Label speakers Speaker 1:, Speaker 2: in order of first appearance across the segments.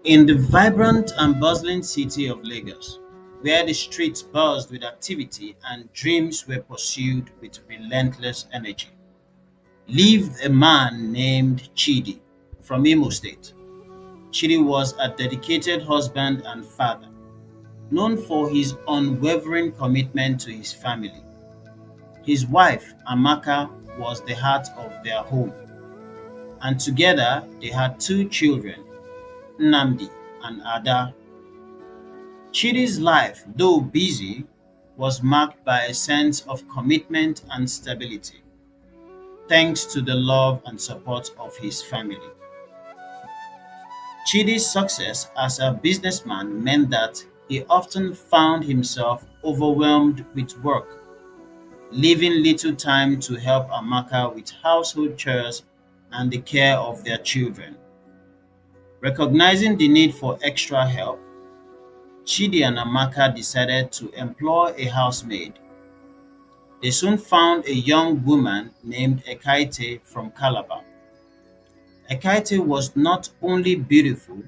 Speaker 1: In the vibrant and bustling city of Lagos, where the streets buzzed with activity and dreams were pursued with relentless energy, lived a man named Chidi from Imo State. Chidi was a dedicated husband and father, known for his unwavering commitment to his family. His wife, Amaka, was the heart of their home, and together they had two children, Nnamdi and Ada. Chidi's life, though busy, was marked by a sense of commitment and stability, thanks to the love and support of his family. Chidi's success as a businessman meant that he often found himself overwhelmed with work, leaving little time to help Amaka with household chores and the care of their children. Recognizing the need for extra help, Chidi and Amaka decided to employ a housemaid. They soon found a young woman named Ekaette from Calabar. Ekaette was not only beautiful,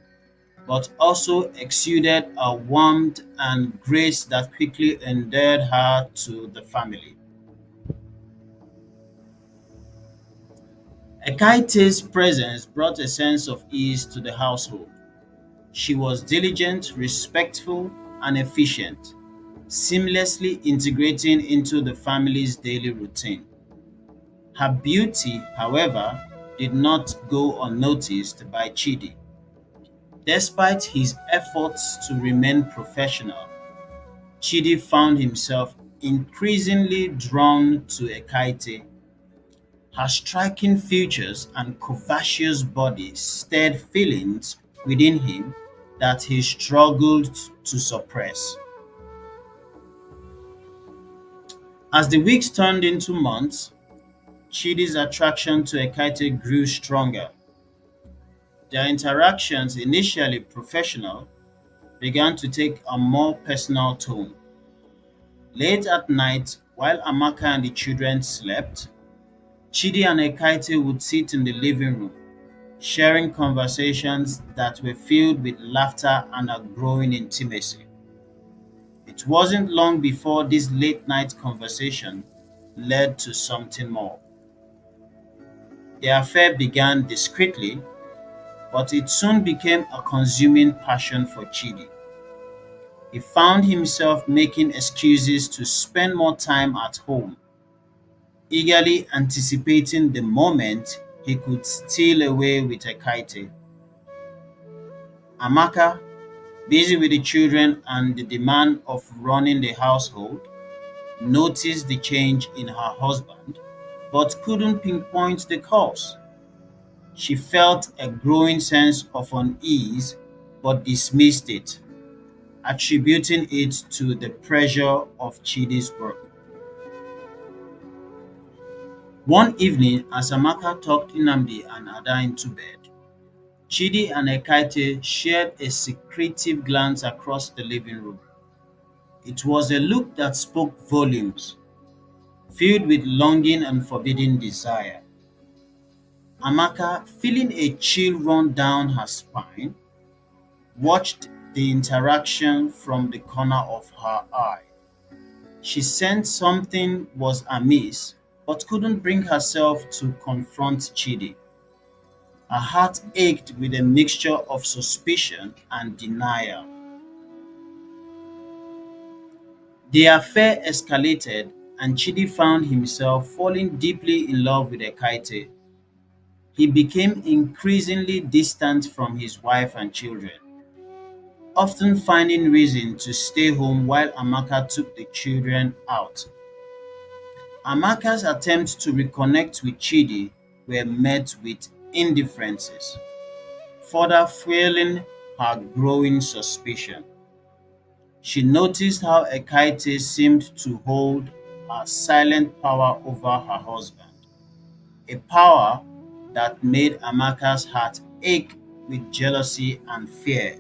Speaker 1: but also exuded a warmth and grace that quickly endeared her to the family. Ekaette's presence brought a sense of ease to the household. She was diligent, respectful, and efficient, seamlessly integrating into the family's daily routine. Her beauty, however, did not go unnoticed by Chidi. Despite his efforts to remain professional, Chidi found himself increasingly drawn to Ekaite. Her striking features and curvaceous body stirred feelings within him that he struggled to suppress. As the weeks turned into months, Chidi's attraction to Ekaite grew stronger. Their interactions, initially professional, began to take a more personal tone. Late at night, while Amaka and the children slept, Chidi and Ekaite would sit in the living room, sharing conversations that were filled with laughter and a growing intimacy. It wasn't long before this late night conversation led to something more. The affair began discreetly, but it soon became a consuming passion for Chidi. He found himself making excuses to spend more time at home, eagerly anticipating the moment he could steal away with Ekaite. Amaka, busy with the children and the demand of running the household, noticed the change in her husband but couldn't pinpoint the cause. She felt a growing sense of unease but dismissed it, attributing it to the pressure of Chidi's work. One evening, as Amaka tucked Nnamdi and Ada into bed, Chidi and Ekaite shared a secretive glance across the living room. It was a look that spoke volumes, filled with longing and forbidden desire. Amaka, feeling a chill run down her spine, watched the interaction from the corner of her eye. She sensed something was amiss, but couldn't bring herself to confront Chidi. Her heart ached with a mixture of suspicion and denial. The affair escalated, and Chidi found himself falling deeply in love with Ekaite. He became increasingly distant from his wife and children, often finding reason to stay home while Amaka took the children out. Amaka's attempts to reconnect with Chidi were met with indifferences, further fueling her growing suspicion. She noticed how Ekaite seemed to hold a silent power over her husband, a power that made Amaka's heart ache with jealousy and fear.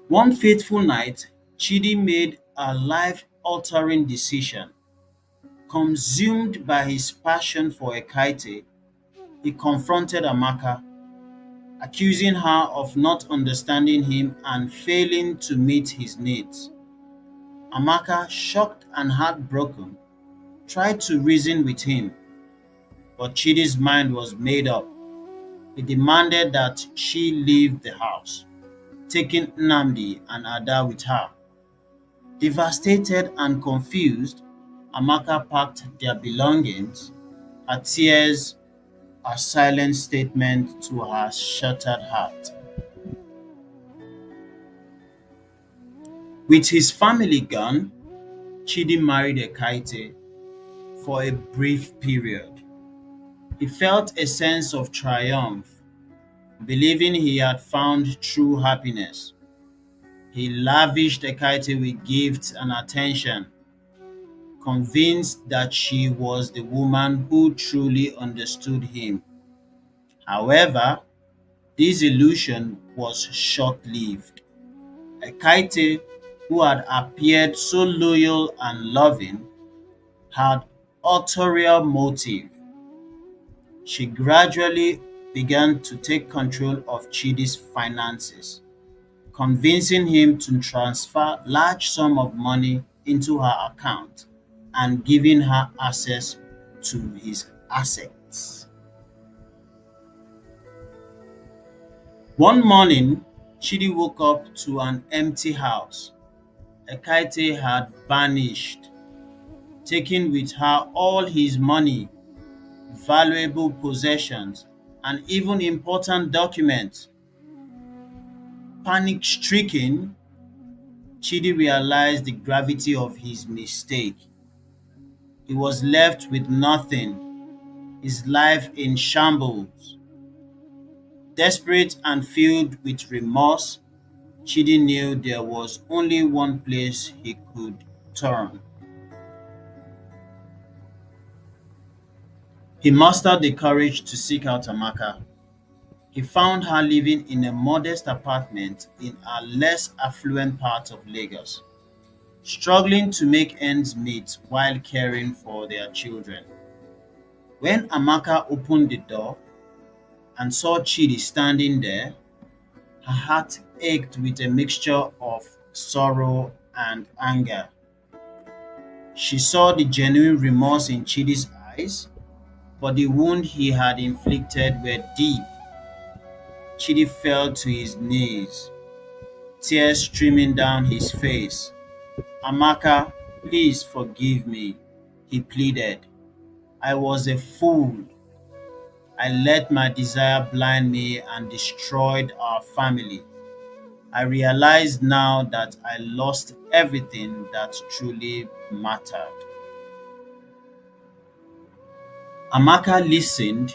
Speaker 1: One fateful night, Chidi made a life-altering decision. Consumed by his passion for Ekaite, he confronted Amaka. accusing her of not understanding him and failing to meet his needs. Amaka, shocked and heartbroken, tried to reason with him, but Chidi's mind was made up. He demanded that she leave the house, taking Nnamdi and Ada with her. Devastated and confused, Amaka packed their belongings, her tears a silent statement to her shattered heart. With his family gone, Chidi married Ekaette for a brief period. He felt a sense of triumph, believing he had found true happiness. He lavished Ekaette with gifts and attention, convinced that she was the woman who truly understood him. However, this illusion was short-lived. Ekaette, who had appeared so loyal and loving, had ulterior motive. She gradually began to take control of Chidi's finances, convincing him to transfer large sum of money into her account and giving her access to his assets. One morning, Chidi woke up to an empty house. Ekaette had vanished, taking with her all his money, valuable possessions, and even important documents. Panic-stricken, Chidi realized the gravity of his mistake. He was left with nothing, his life in shambles. Desperate and filled with remorse, Chidi knew there was only one place he could turn. He mustered the courage to seek out Amaka. He found her living in a modest apartment in a less affluent part of Lagos, struggling to make ends meet while caring for their children. When Amaka opened the door and saw Chidi standing there, her heart ached with a mixture of sorrow and anger. She saw the genuine remorse in Chidi's eyes, but the wound he had inflicted were deep. Chidi fell to his knees, tears streaming down his face. "Amaka, please forgive me," he pleaded. "I was a fool. I let my desire blind me and destroyed our family. I realize now that I lost everything that truly mattered." Amaka listened,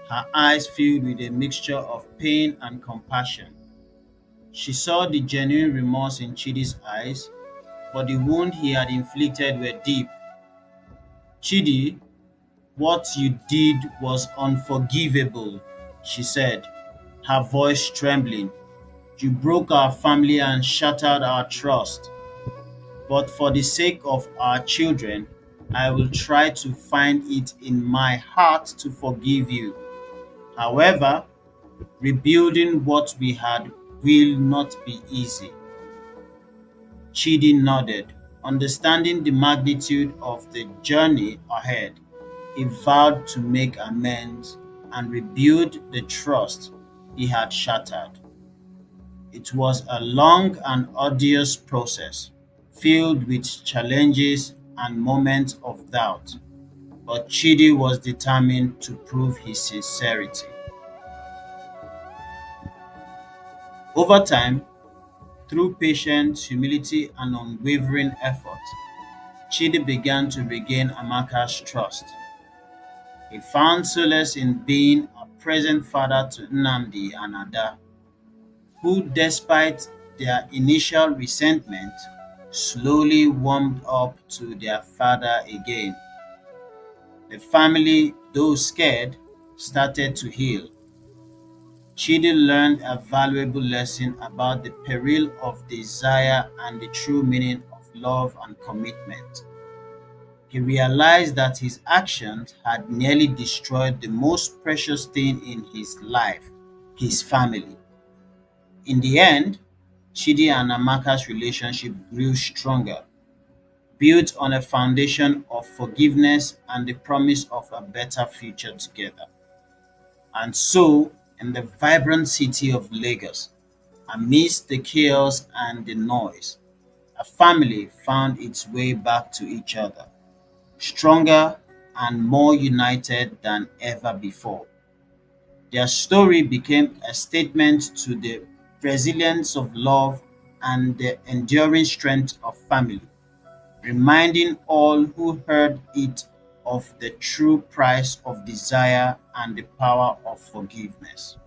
Speaker 1: her eyes filled with a mixture of pain and compassion. She saw the genuine remorse in Chidi's eyes, but the wound he had inflicted were deep. "Chidi, what you did was unforgivable," she said, her voice trembling. "You broke our family and shattered our trust. But for the sake of our children, I will try to find it in my heart to forgive you. However, rebuilding what we had will not be easy." Chidi nodded, understanding the magnitude of the journey ahead. He vowed to make amends and rebuild the trust he had shattered. It was a long and arduous process, filled with challenges and moments of doubt, but Chidi was determined to prove his sincerity. Over time, through patience, humility, and unwavering effort, Chidi began to regain Amaka's trust. He found solace in being a present father to Nnamdi and Ada, who, despite their initial resentment, slowly warmed up to their father again. The family, though scared, started to heal. Chidi learned a valuable lesson about the peril of desire and the true meaning of love and commitment. He realized that his actions had nearly destroyed the most precious thing in his life, his family. In the end, Chidi and Amaka's relationship grew stronger, built on a foundation of forgiveness and the promise of a better future together. And so, in the vibrant city of Lagos, amidst the chaos and the noise, a family found its way back to each other, stronger and more united than ever before. Their story became a statement to the resilience of love and the enduring strength of family, reminding all who heard it of the true price of desire and the power of forgiveness.